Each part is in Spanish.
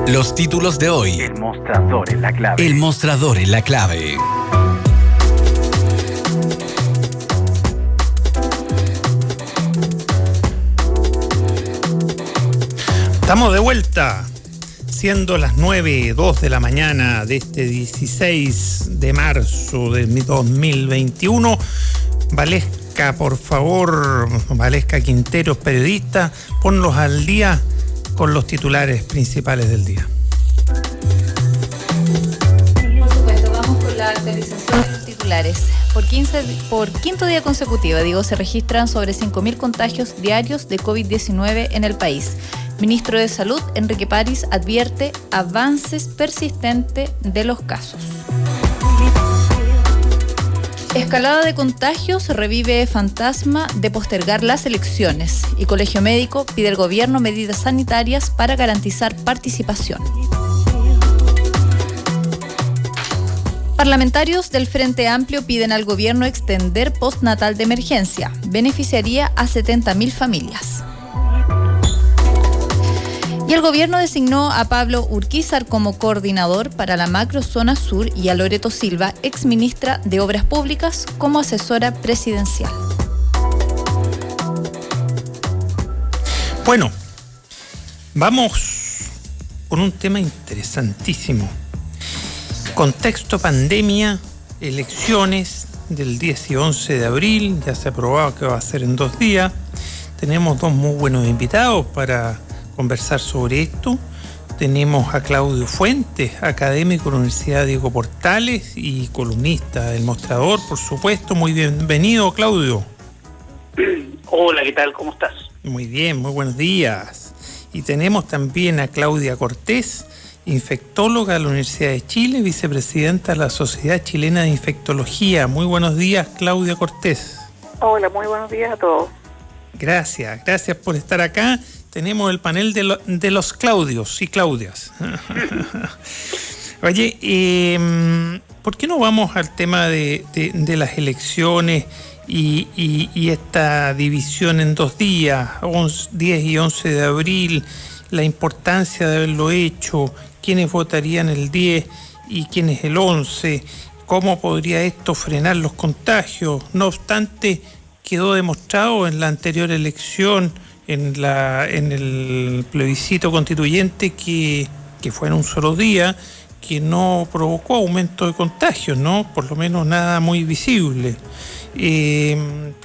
Los títulos de hoy. El mostrador en la clave. El mostrador en la clave. Estamos de vuelta, siendo las 9:02 de la mañana de este 16 de marzo de 2021. Valesca, por favor, Valesca Quinteros, periodista, ponlos al día con los titulares principales del día. Por supuesto, vamos con la actualización de los titulares. Por quinto día consecutivo, se registran sobre 5.000 contagios diarios de COVID-19 en el país. Ministro de Salud, Enrique París, advierte avances persistentes de los casos. Escalada de contagios, revive fantasma de postergar las elecciones y Colegio Médico pide al gobierno medidas sanitarias para garantizar participación. Parlamentarios del Frente Amplio piden al gobierno extender postnatal de emergencia. Beneficiaría a 70.000 familias. Y el gobierno designó a Pablo Urquizar como coordinador para la macrozona sur y a Loreto Silva, exministra de Obras Públicas, como asesora presidencial. Bueno, vamos con un tema interesantísimo. Contexto pandemia, elecciones del 10 y 11 de abril, ya se ha aprobado que va a ser en 2 días. Tenemos 2 muy buenos invitados para conversar sobre esto. Tenemos a Claudio Fuentes, académico de la Universidad Diego Portales y columnista del Mostrador, por supuesto. Muy bienvenido, Claudio. Hola, ¿qué tal? ¿Cómo estás? Muy bien, muy buenos días. Y tenemos también a Claudia Cortés, infectóloga de la Universidad de Chile, vicepresidenta de la Sociedad Chilena de Infectología. Muy buenos días, Claudia Cortés. Hola, muy buenos días a todos. Gracias por estar acá. Tenemos el panel de los Claudios y Claudias. Oye, ¿por qué no vamos al tema de las elecciones y esta división en 2 días, 10 y 11 de abril, la importancia de haberlo hecho, quiénes votarían el 10 y quiénes el 11, cómo podría esto frenar los contagios? No obstante, quedó demostrado en la anterior elección, en el plebiscito constituyente, que fue en un solo día, que no provocó aumento de contagios, ¿no? Por lo menos nada muy visible.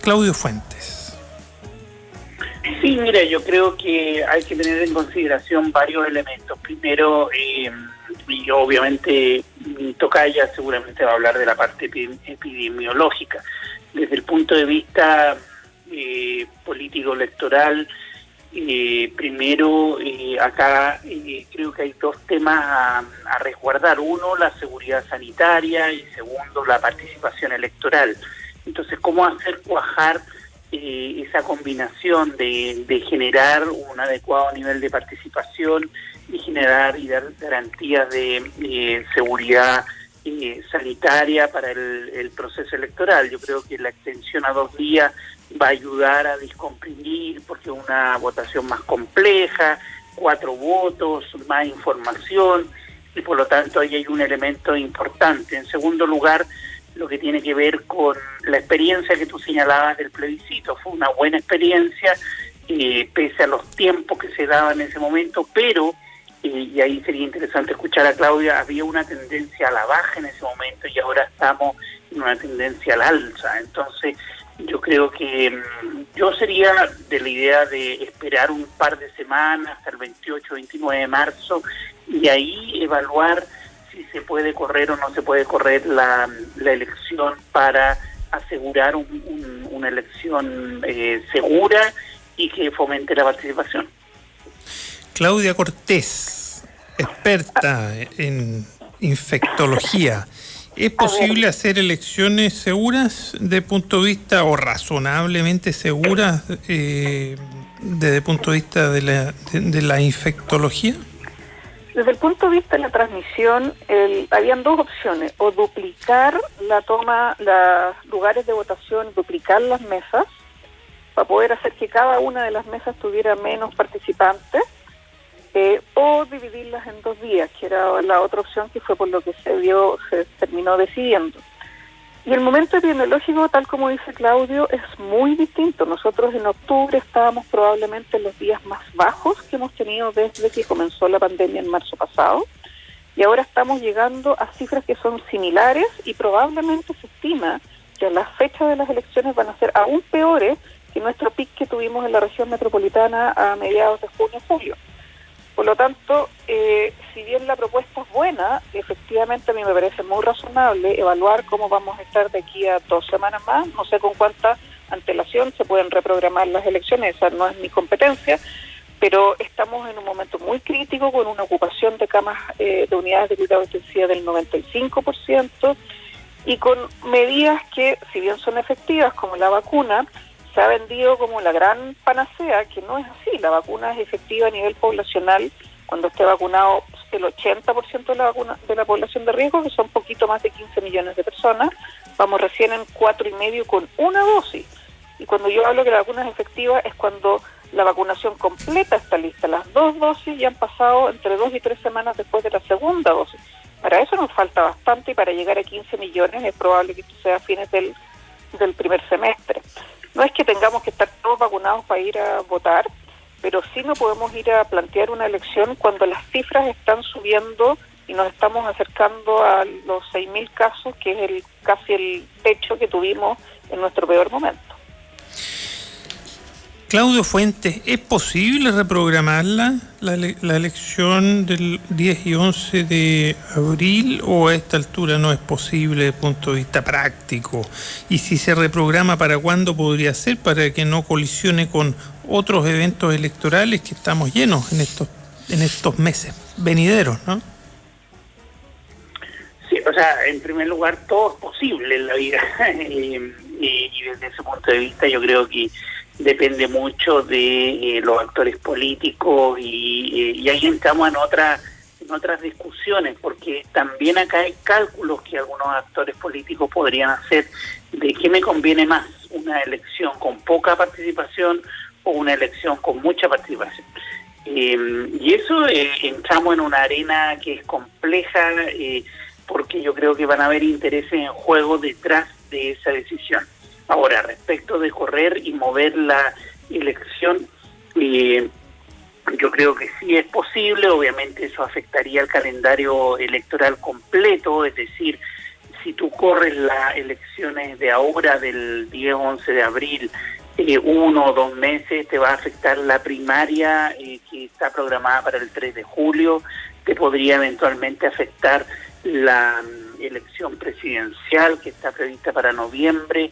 Claudio Fuentes. Sí, mira, yo creo que hay que tener en consideración varios elementos. Primero, y obviamente mi tocaya seguramente va a hablar de la parte epidemiológica. Desde el punto de vista político-electoral, primero, acá creo que hay 2 temas a resguardar. Uno, la seguridad sanitaria, y segundo, la participación electoral. Entonces, ¿cómo hacer cuajar esa combinación de generar un adecuado nivel de participación y generar y dar garantías de seguridad sanitaria para el proceso electoral? Yo creo que la extensión a 2 días va a ayudar a descomprimir, porque es una votación más compleja, 4 votos, más información, y por lo tanto ahí hay un elemento importante. En segundo lugar, lo que tiene que ver con la experiencia que tú señalabas del plebiscito. Fue una buena experiencia, pese a los tiempos que se daban en ese momento, pero, y ahí sería interesante escuchar a Claudia, había una tendencia a la baja en ese momento y ahora estamos en una tendencia al alza. Entonces, yo creo que yo sería de la idea de esperar un par de semanas hasta el 28, 29 de marzo y ahí evaluar si se puede correr o no se puede correr la elección para asegurar una elección segura y que fomente la participación. Claudia Cortés, experta en infectología. ¿Es posible hacer elecciones seguras desde el punto de vista, o razonablemente seguras desde el punto de vista de la infectología? Desde el punto de vista de la transmisión, habían 2 opciones: o duplicar los lugares de votación, duplicar las mesas, para poder hacer que cada una de las mesas tuviera menos participantes, o dividirlas en 2 días, que era la otra opción, que fue por lo que se terminó decidiendo. Y el momento epidemiológico, tal como dice Claudio, es muy distinto. Nosotros en octubre estábamos probablemente en los días más bajos que hemos tenido desde que comenzó la pandemia en marzo pasado, y ahora estamos llegando a cifras que son similares, y probablemente se estima que las fechas de las elecciones van a ser aún peores que nuestro pic que tuvimos en la región metropolitana a mediados de junio-julio. Por lo tanto, si bien la propuesta es buena, efectivamente a mí me parece muy razonable evaluar cómo vamos a estar de aquí a 2 semanas más. No sé con cuánta antelación se pueden reprogramar las elecciones, esa no es mi competencia, pero estamos en un momento muy crítico, con una ocupación de camas de unidades de cuidado intensivo del 95%, y con medidas que, si bien son efectivas, como la vacuna, se ha vendido como la gran panacea, que no es así. La vacuna es efectiva a nivel poblacional cuando esté vacunado el 80% de la población de riesgo, que son poquito más de 15 millones de personas. Vamos recién en 4,5 con una dosis. Y cuando yo hablo que la vacuna es efectiva, es cuando la vacunación completa está lista. Las 2 dosis ya han pasado entre 2 y 3 semanas después de la segunda dosis. Para eso nos falta bastante, y para llegar a 15 millones es probable que esto sea a fines del primer semestre. No es que tengamos que estar todos vacunados para ir a votar, pero sí no podemos ir a plantear una elección cuando las cifras están subiendo y nos estamos acercando a los 6.000 casos, que es casi el techo que tuvimos en nuestro peor momento. Claudio Fuentes, ¿es posible reprogramarla, la elección del 10 y 11 de abril, o a esta altura no es posible desde el punto de vista práctico? Y si se reprograma, ¿para cuándo podría ser, para que no colisione con otros eventos electorales que estamos llenos en estos meses venideros, ¿no? Sí, o sea, en primer lugar, todo es posible en la vida. Y desde ese punto de vista yo creo que depende mucho de los actores políticos, y ahí entramos en otras discusiones, porque también acá hay cálculos que algunos actores políticos podrían hacer de qué me conviene más, una elección con poca participación o una elección con mucha participación. Y eso entramos en una arena que es compleja, porque yo creo que van a haber intereses en juego detrás de esa decisión. Ahora, respecto de correr y mover la elección, yo creo que sí es posible. Obviamente eso afectaría el calendario electoral completo, es decir, si tú corres las elecciones de ahora, del 10-11 de abril, 1 o 2 meses, te va a afectar la primaria que está programada para el 3 de julio, te podría eventualmente afectar la elección presidencial que está prevista para noviembre.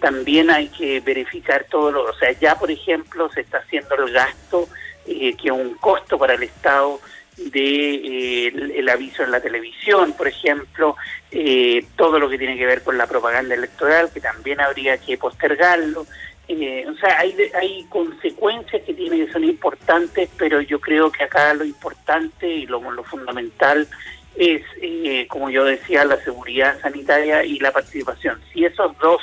También hay que verificar o sea, ya por ejemplo se está haciendo el gasto, que es un costo para el Estado, de el aviso en la televisión, por ejemplo, todo lo que tiene que ver con la propaganda electoral, que también habría que postergarlo. O sea, hay consecuencias que son importantes, pero yo creo que acá lo importante y lo fundamental es, como yo decía, la seguridad sanitaria y la participación. Si esos dos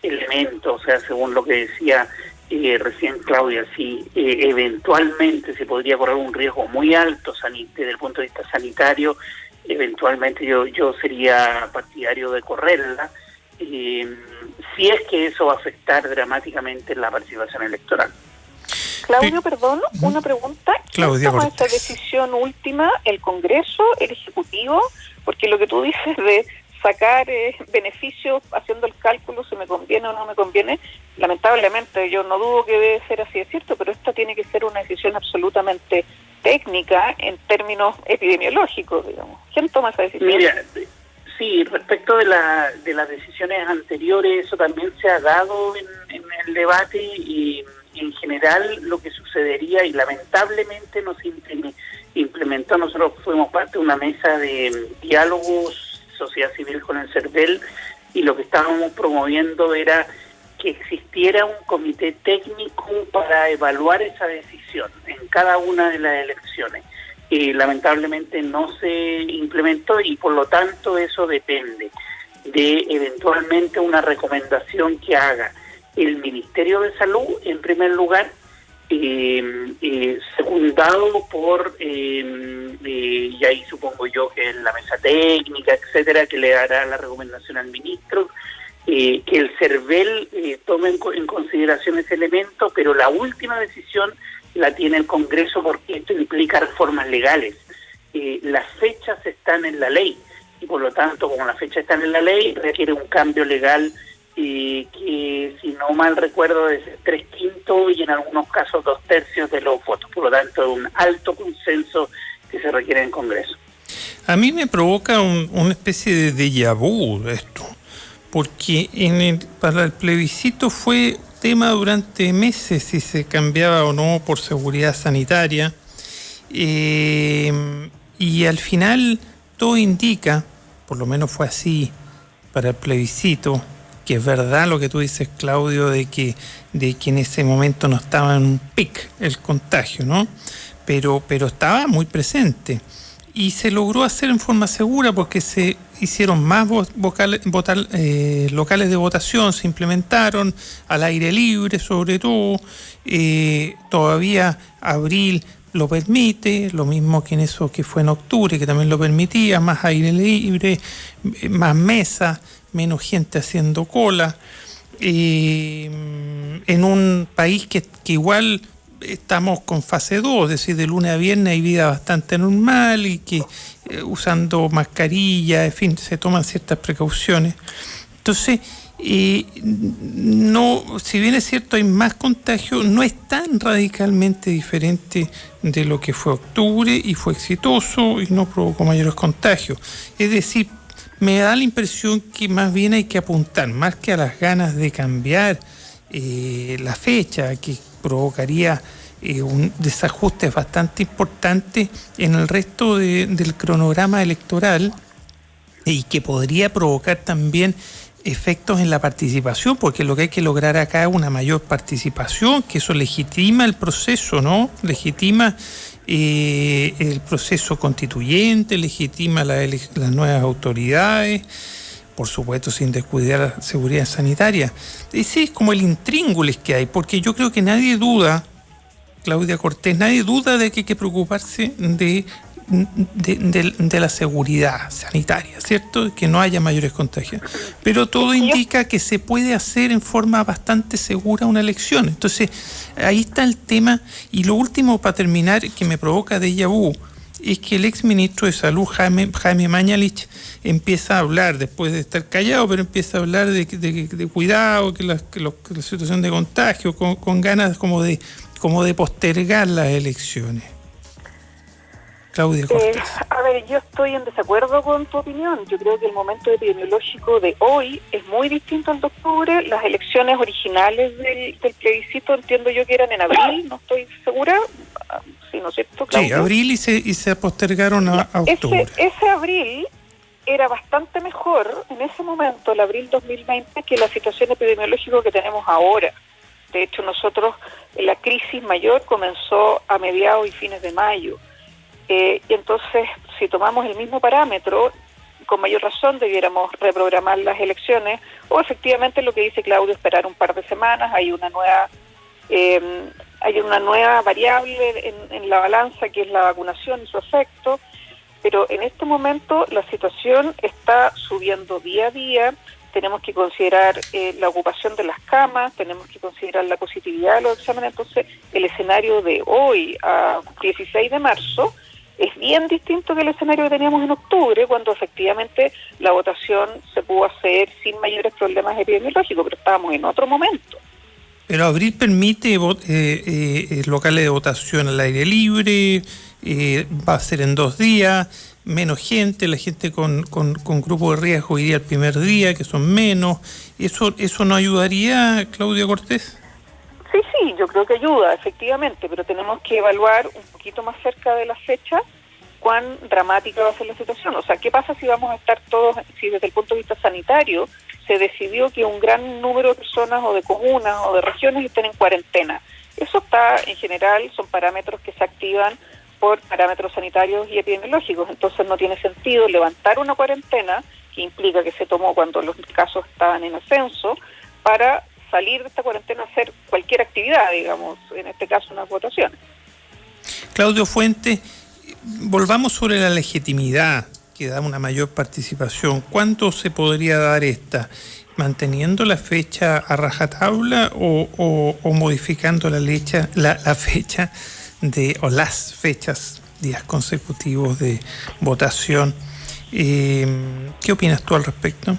elementos, o sea, según lo que decía recién Claudia, si eventualmente se podría correr un riesgo muy alto desde el punto de vista sanitario, eventualmente yo sería partidario de correrla, si es que eso va a afectar dramáticamente la participación electoral. Claudio, perdón, una pregunta. ¿Quién toma esa decisión última? ¿El Congreso, el Ejecutivo? Porque lo que tú dices de sacar beneficios haciendo el cálculo, si me conviene o no me conviene, lamentablemente yo no dudo que debe ser así, es cierto, pero esta tiene que ser una decisión absolutamente técnica en términos epidemiológicos, digamos. ¿Quién toma esa decisión? Mira, sí, respecto de las decisiones anteriores, eso también se ha dado en el debate, y en general lo que sucedería, y lamentablemente no se implementó, nosotros fuimos parte de una mesa de diálogos sociedad civil con el CERVEL, y lo que estábamos promoviendo era que existiera un comité técnico para evaluar esa decisión en cada una de las elecciones. Lamentablemente no se implementó, y por lo tanto eso depende de eventualmente una recomendación que haga el Ministerio de Salud, en primer lugar, secundado por, y ahí supongo yo que la mesa técnica, etcétera, que le dará la recomendación al ministro, que el CERVEL tome en consideración ese elemento, pero la última decisión la tiene el Congreso porque esto implica reformas legales. Las fechas están en la ley y por lo tanto, como las fechas están en la ley, requiere un cambio legal que, si no mal recuerdo, es 3/5 y en algunos casos 2/3 de los votos. Por lo tanto, es un alto consenso que se requiere en el Congreso. A mí me provoca una especie de déjà vu esto, porque para el plebiscito fue tema durante meses si se cambiaba o no por seguridad sanitaria, y al final todo indica, por lo menos fue así para el plebiscito, que es verdad lo que tú dices, Claudio, de que en ese momento no estaba en un pic el contagio, ¿no? Pero estaba muy presente. Y se logró hacer en forma segura porque se hicieron más locales de votación, se implementaron al aire libre sobre todo, todavía abril lo permite, lo mismo que en eso que fue en octubre, que también lo permitía, más aire libre, más mesas, menos gente haciendo cola, en un país que igual estamos con fase 2, es decir, de lunes a viernes hay vida bastante normal y que usando mascarilla, en fin, se toman ciertas precauciones. Entonces, no, si bien es cierto hay más contagio, no es tan radicalmente diferente de lo que fue octubre y fue exitoso y no provocó mayores contagios. Es decir, me da la impresión que más bien hay que apuntar, más que a las ganas de cambiar la fecha, que provocaría un desajuste bastante importante en el resto del cronograma electoral y que podría provocar también efectos en la participación, porque lo que hay que lograr acá es una mayor participación, que eso legitima el proceso, ¿no? Legitima el proceso constituyente, legitima las nuevas autoridades, por supuesto sin descuidar la seguridad sanitaria. Ese es como el intríngulis que hay, porque yo creo que nadie duda, Claudia Cortés, nadie duda de que hay que preocuparse de la seguridad sanitaria, ¿cierto? Que no haya mayores contagios. Pero todo indica que se puede hacer en forma bastante segura una elección. Entonces, ahí está el tema. Y lo último, para terminar, que me provoca déjà vu, es que el exministro de Salud, Jaime Mañalich, empieza a hablar, después de estar callado, pero empieza a hablar de cuidado, que la situación de contagio, con ganas como de postergar las elecciones. Claudia Cortés. A ver, yo estoy en desacuerdo con tu opinión. Yo creo que el momento epidemiológico de hoy es muy distinto al de octubre. Las elecciones originales del plebiscito entiendo yo que eran en abril, no estoy segura. Sí, ¿no es cierto, Claudia? Sí, abril y se postergaron a octubre. Ese abril era bastante mejor en ese momento, el abril 2020, que la situación epidemiológica que tenemos ahora. De hecho, nosotros, la crisis mayor comenzó a mediados y fines de mayo. Y entonces, si tomamos el mismo parámetro, con mayor razón debiéramos reprogramar las elecciones, o efectivamente lo que dice Claudio, esperar un par de semanas. Hay una nueva variable en la balanza, que es la vacunación y su efecto, pero en este momento la situación está subiendo día a día. Tenemos que considerar la ocupación de las camas, tenemos que considerar la positividad de los exámenes. Entonces, el escenario de hoy, a 16 de marzo, es bien distinto que el escenario que teníamos en octubre, cuando efectivamente la votación se pudo hacer sin mayores problemas epidemiológicos, pero estábamos en otro momento. Pero abril permite locales de votación al aire libre, va a ser en 2 días, menos gente, la gente con grupo de riesgo iría el primer día, que son menos. ¿Eso no ayudaría, Claudia Cortés? Sí, yo creo que ayuda, efectivamente, pero tenemos que evaluar un poquito más cerca de la fecha cuán dramática va a ser la situación. O sea, ¿qué pasa si vamos a estar todos, si desde el punto de vista sanitario se decidió que un gran número de personas o de comunas o de regiones estén en cuarentena? Eso está, en general, son parámetros que se activan por parámetros sanitarios y epidemiológicos. Entonces no tiene sentido levantar una cuarentena, que implica que se tomó cuando los casos estaban en ascenso, para salir de esta cuarentena a hacer cualquier actividad, digamos, en este caso unas votaciones. Claudio Fuentes, volvamos sobre la legitimidad que da una mayor participación. ¿Cuánto se podría dar esta? ¿Manteniendo la fecha a rajatabla o modificando la fecha o las fechas, días consecutivos de votación? ¿Qué opinas tú al respecto?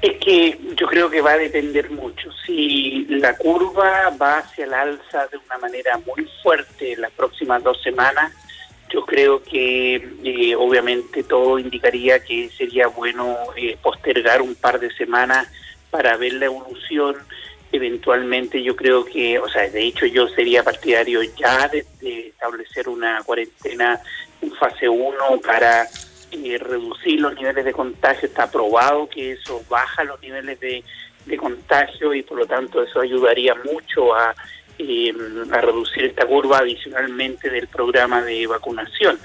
Es que yo creo que va a depender mucho. Si la curva va hacia el alza de una manera muy fuerte en las próximas 2 semanas, yo creo que obviamente todo indicaría que sería bueno postergar un par de semanas para ver la evolución. Eventualmente yo creo que, de hecho yo sería partidario ya de establecer una cuarentena en fase 1 para reducir los niveles de contagio. Está probado que eso baja los niveles de contagio y por lo tanto eso ayudaría mucho a reducir esta curva, adicionalmente del programa de vacunación.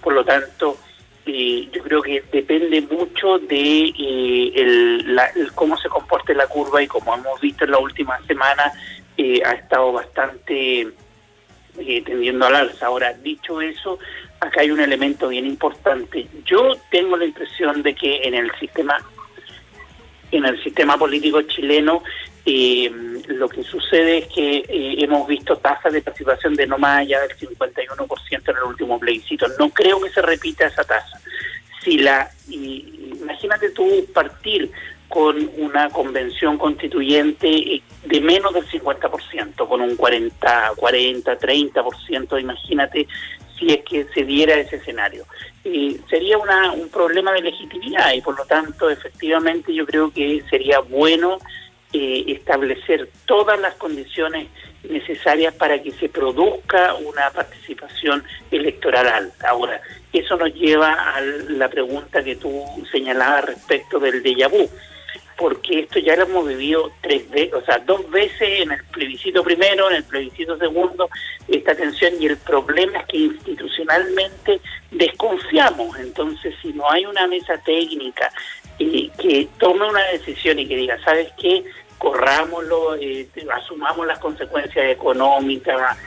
Por lo tanto, yo creo que depende mucho de cómo se comporte la curva, y como hemos visto en la última semana, ha estado bastante tendiendo al alza. Ahora, dicho eso, acá hay un elemento bien importante. Yo tengo la impresión de que en el sistema político chileno lo que sucede es que hemos visto tasas de participación de no más allá del 51% en el último plebiscito. No creo que se repita esa tasa. Imagínate tú partir con una convención constituyente de menos del 50%, con un 30%, imagínate si es que se diera ese escenario. Sería un problema de legitimidad, y por lo tanto, efectivamente, yo creo que sería bueno establecer todas las condiciones necesarias para que se produzca una participación electoral alta. Ahora, eso nos lleva a la pregunta que tú señalabas respecto del déjà vu, porque esto ya lo hemos vivido 2 veces, en el plebiscito primero, en el plebiscito segundo, esta tensión, y el problema es que institucionalmente desconfiamos. Entonces, si no hay una mesa técnica que tome una decisión y que diga, ¿sabes qué?, corrámoslo, asumamos las consecuencias económicas,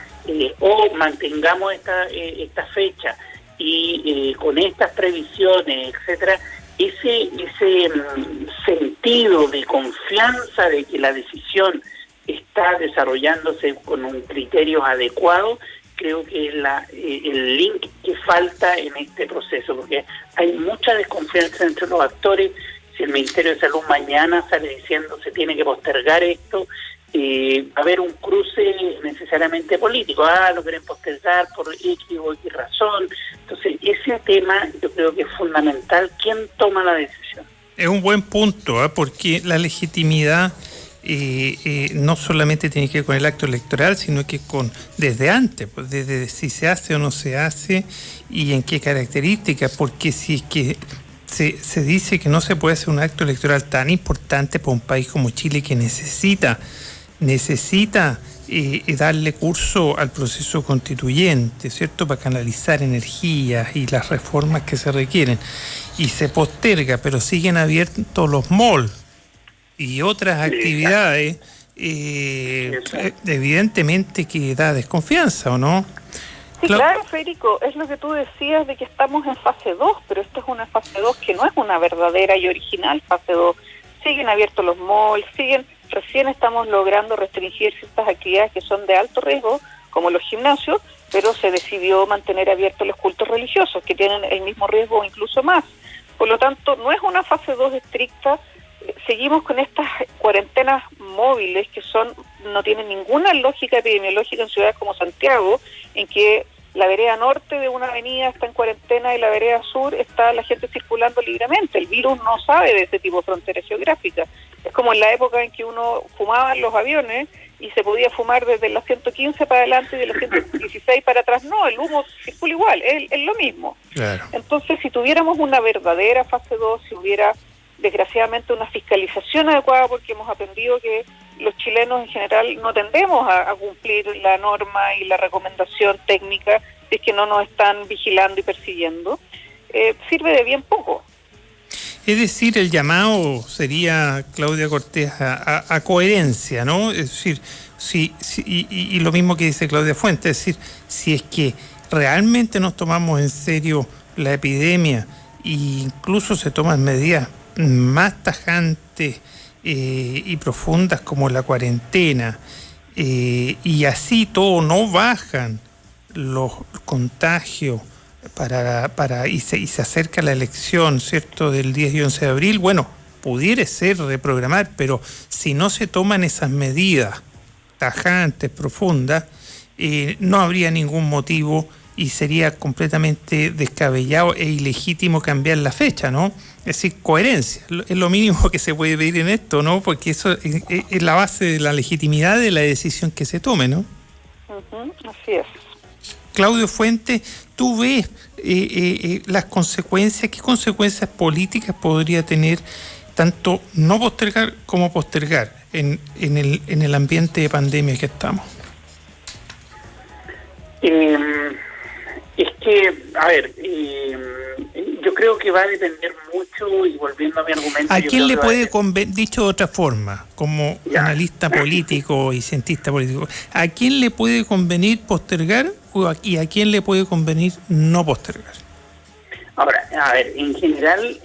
o mantengamos esta fecha y con estas previsiones, etcétera, ese sentido de confianza de que la decisión está desarrollándose con un criterio adecuado, creo que es el link que falta en este proceso, porque hay mucha desconfianza entre los actores. Si el Ministerio de Salud mañana sale diciendo se tiene que postergar esto, va a haber un cruce necesariamente político. Lo quieren postergar por X o X razón. Entonces, ese tema yo creo que es fundamental. ¿Quién toma la decisión? Es un buen punto, porque la legitimidad no solamente tiene que ver con el acto electoral, sino que desde antes, pues, desde si se hace o no se hace y en qué características, porque si es que se dice que no se puede hacer un acto electoral tan importante para un país como Chile, que necesita darle curso al proceso constituyente, ¿cierto?, para canalizar energías y las reformas que se requieren, y se posterga, pero siguen abiertos los malls y otras actividades, evidentemente que da desconfianza, ¿o no? Sí, claro, Federico, es lo que tú decías de que estamos en fase 2, pero esta es una fase 2 que no es una verdadera y original fase 2. Siguen abiertos los malls, recién estamos logrando restringir ciertas actividades que son de alto riesgo, como los gimnasios, pero se decidió mantener abiertos los cultos religiosos, que tienen el mismo riesgo o incluso más. Por lo tanto, no es una fase 2 estricta. Seguimos con estas cuarentenas móviles que no tienen ninguna lógica epidemiológica en ciudades como Santiago, en que la vereda norte de una avenida está en cuarentena y la vereda sur está la gente circulando libremente. El virus no sabe de ese tipo de fronteras geográficas. Es como en la época en que uno fumaba en los aviones y se podía fumar desde la 115 para adelante y de la 116 para atrás. No, el humo circula igual, es lo mismo. Claro. Entonces, si tuviéramos una verdadera fase 2, si hubiera desgraciadamente una fiscalización adecuada, porque hemos aprendido que los chilenos en general no tendemos a cumplir la norma y la recomendación técnica, si es que no nos están vigilando y persiguiendo, sirve de bien poco. Es decir, el llamado sería, Claudia Cortés, a coherencia, ¿no? Es decir, y lo mismo que dice Claudia Fuentes, es decir, si es que realmente nos tomamos en serio la epidemia e incluso se toman medidas más tajantes y profundas como la cuarentena, y así todo no bajan los contagios y se acerca la elección, ¿cierto?, del 10 y 11 de abril, bueno, pudiera ser reprogramar, pero si no se toman esas medidas tajantes, profundas, no habría ningún motivo y sería completamente descabellado e ilegítimo cambiar la fecha, ¿no? Es decir, coherencia, es lo mínimo que se puede pedir en esto, ¿no? Porque eso es la base de la legitimidad de la decisión que se tome, ¿no? Así es. Claudio Fuentes, ¿tú ves las consecuencias? ¿Qué consecuencias políticas podría tener tanto no postergar como postergar en el ambiente de pandemia que estamos? Es que, a ver, yo creo que va a depender mucho, y volviendo a mi argumento... ¿A quién le puede convenir, dicho de otra forma, como analista político y cientista político, a quién le puede convenir postergar y a quién le puede convenir no postergar? Ahora, a ver, en general,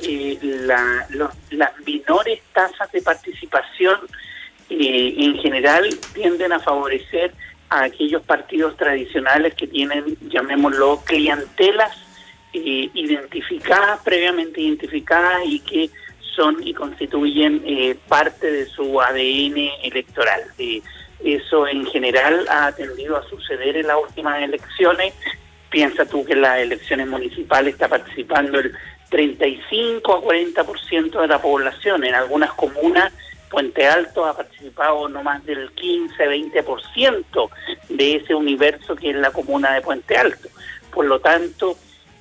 las menores tasas de participación en general tienden a favorecer a aquellos partidos tradicionales que tienen, llamémoslo, clientelas previamente identificadas y que son y constituyen parte de su ADN electoral. Eso en general ha tendido a suceder en las últimas elecciones. Piensa tú que en las elecciones municipales está participando el 35 a 40% de la población. En algunas comunas, Puente Alto ha participado no más del 15-20% de ese universo que es la comuna de Puente Alto. Por lo tanto,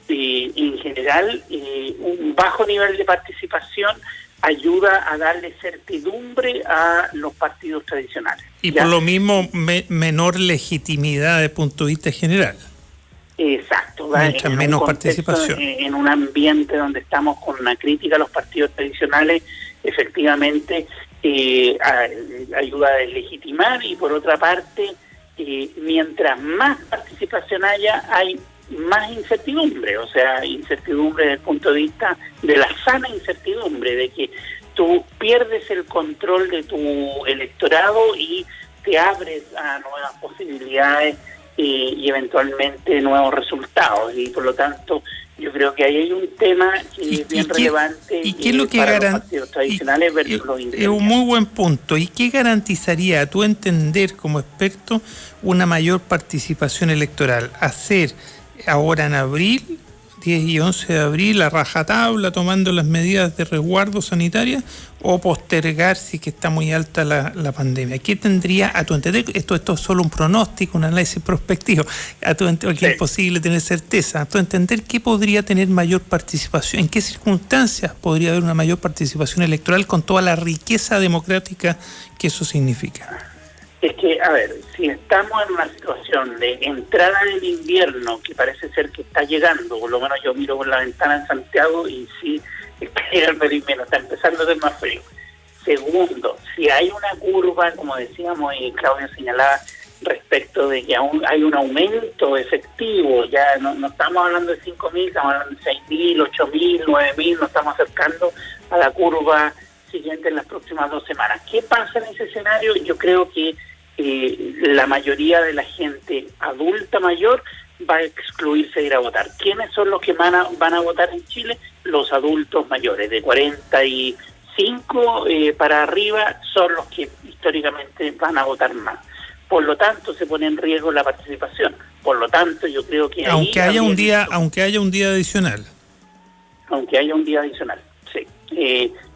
en general, un bajo nivel de participación ayuda a darle certidumbre a los partidos tradicionales. Y ¿ya? Por lo mismo, menor legitimidad desde el punto de vista general. Exacto. Mucha menos participación. En un ambiente donde estamos con una crítica a los partidos tradicionales, efectivamente ayuda a deslegitimar, y por otra parte, mientras más participación haya, hay más incertidumbre, o sea, incertidumbre desde el punto de vista de la sana incertidumbre, de que tú pierdes el control de tu electorado y te abres a nuevas posibilidades y eventualmente nuevos resultados, y por lo tanto yo creo que ahí hay un tema que es bien relevante para los partidos tradicionales versus los independientes. Es un muy buen punto. ¿Y qué garantizaría, a tu entender como experto, una mayor participación electoral? ¿Hacer ahora en abril, 10 y 11 de abril, a rajatabla, tomando las medidas de resguardo sanitaria, o postergar si que está muy alta la pandemia? ¿Qué tendría, a tu entender, esto es solo un pronóstico, un análisis prospectivo, a tu entender, que es imposible tener certeza, a tu entender, qué podría tener mayor participación, en qué circunstancias podría haber una mayor participación electoral con toda la riqueza democrática que eso significa? Es que, a ver, si estamos en una situación de entrada del invierno, que parece ser que está llegando, por lo menos yo miro por la ventana en Santiago y sí, está llegando el invierno, está empezando a ser más frío. Segundo, si hay una curva, como decíamos y Claudia señalaba, respecto de que aún hay un aumento efectivo, ya no estamos hablando de 5.000, estamos hablando de 6.000, 8.000, 9.000, nos estamos acercando a la curva siguiente en las próximas 2 semanas. ¿Qué pasa en ese escenario? Yo creo que la mayoría de la gente adulta mayor va a excluirse de ir a votar. ¿Quiénes son los que van a votar en Chile? Los adultos mayores, de 45 para arriba, son los que históricamente van a votar más. Por lo tanto, se pone en riesgo la participación. Por lo tanto, yo creo que aunque haya un día adicional. Aunque haya un día adicional, sí.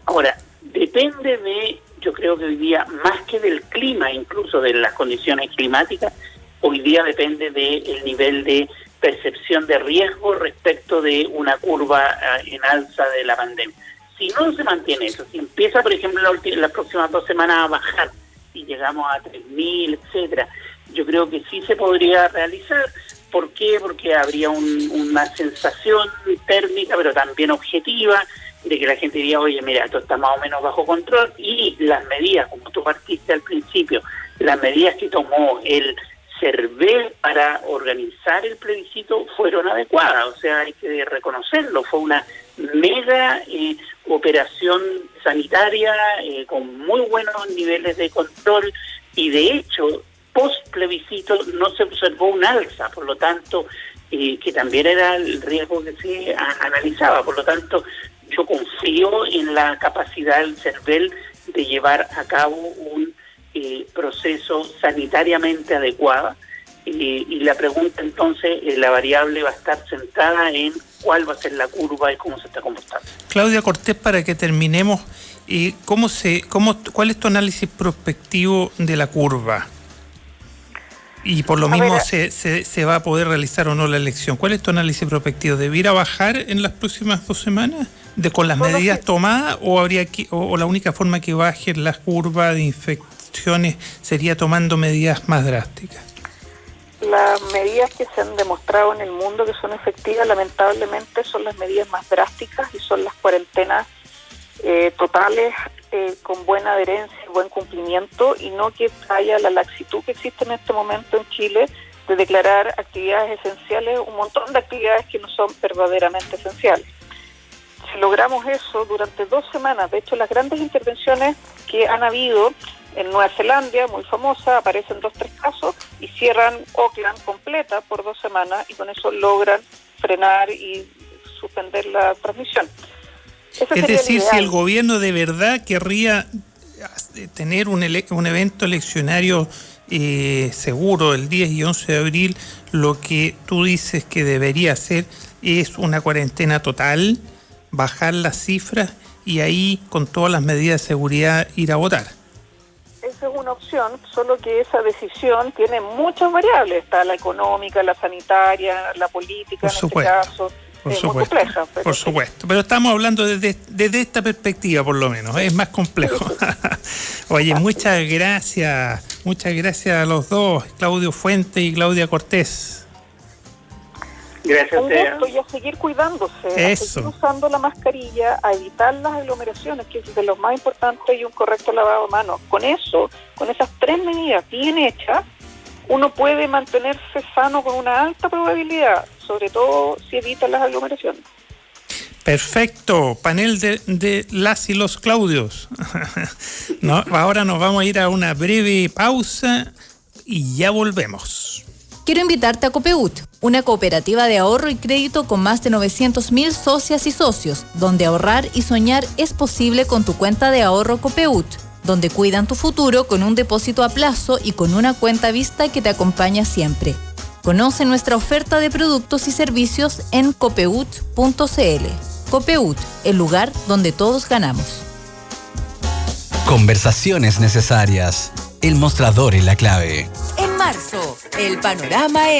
Ahora, depende de, yo creo que hoy día, más que del clima, incluso de las condiciones climáticas, hoy día depende del nivel de percepción de riesgo respecto de una curva en alza de la pandemia. Si no se mantiene eso, si empieza, por ejemplo, las próximas 2 semanas a bajar y llegamos a 3.000, etcétera, yo creo que sí se podría realizar. ¿Por qué? Porque habría una sensación térmica, pero también objetiva, de que la gente diría, oye, mira, esto está más o menos bajo control, y las medidas, como tú partiste al principio, las medidas que tomó el CERVEL para organizar el plebiscito fueron adecuadas, o sea, hay que reconocerlo, fue una mega operación sanitaria con muy buenos niveles de control, y de hecho, post plebiscito no se observó un alza, por lo tanto, que también era el riesgo que se analizaba, por lo tanto, yo confío en la capacidad del CERVEL de llevar a cabo un proceso sanitariamente adecuado, y la pregunta entonces, la variable va a estar centrada en cuál va a ser la curva y cómo se está comportando. Claudia Cortés, para que terminemos, ¿cuál es tu análisis prospectivo de la curva? Y por lo mismo se va a poder realizar o no la elección. ¿Cuál es tu análisis prospectivo? ¿Debiera bajar en las próximas 2 semanas con las medidas tomadas, o la única forma que baje la curva de infecciones sería tomando medidas más drásticas? Las medidas que se han demostrado en el mundo que son efectivas, lamentablemente, son las medidas más drásticas, y son las cuarentenas totales con buena adherencia y buen cumplimiento, y no que haya la laxitud que existe en este momento en Chile de declarar actividades esenciales, un montón de actividades que no son verdaderamente esenciales. Si logramos eso durante 2 semanas, de hecho las grandes intervenciones que han habido en Nueva Zelanda, muy famosa, aparecen 2-3 casos y cierran Auckland completa por 2 semanas, y con eso logran frenar y suspender la transmisión. Es decir, si el gobierno de verdad querría tener un evento eleccionario seguro el 10 y 11 de abril, lo que tú dices que debería hacer es una cuarentena total, bajar las cifras y ahí, con todas las medidas de seguridad, ir a votar. Esa es una opción, solo que esa decisión tiene muchas variables. Está la económica, la sanitaria, la política, en este caso. Por supuesto, muy compleja, por supuesto. Pero estamos hablando desde esta perspectiva, por lo menos. Es más complejo. Oye, muchas gracias a los dos, Claudio Fuentes y Claudia Cortés. Gracias a ustedes. Un gusto, y a seguir cuidándose, Eso. a seguir usando la mascarilla, a evitar las aglomeraciones, que es de lo más importante, y un correcto lavado de manos. Con eso, con esas 3 medidas bien hechas, uno puede mantenerse sano con una alta probabilidad, sobre todo si evita las aglomeraciones. Perfecto, panel de las y los Claudios. No, ahora nos vamos a ir a una breve pausa y ya volvemos. Quiero invitarte a Copeut, una cooperativa de ahorro y crédito con más de 900.000 socias y socios, donde ahorrar y soñar es posible con tu cuenta de ahorro Copeut, donde cuidan tu futuro con un depósito a plazo y con una cuenta vista que te acompaña siempre. Conoce nuestra oferta de productos y servicios en copeut.cl. Copeut, el lugar donde todos ganamos. Conversaciones necesarias. El mostrador y la clave. En marzo, el panorama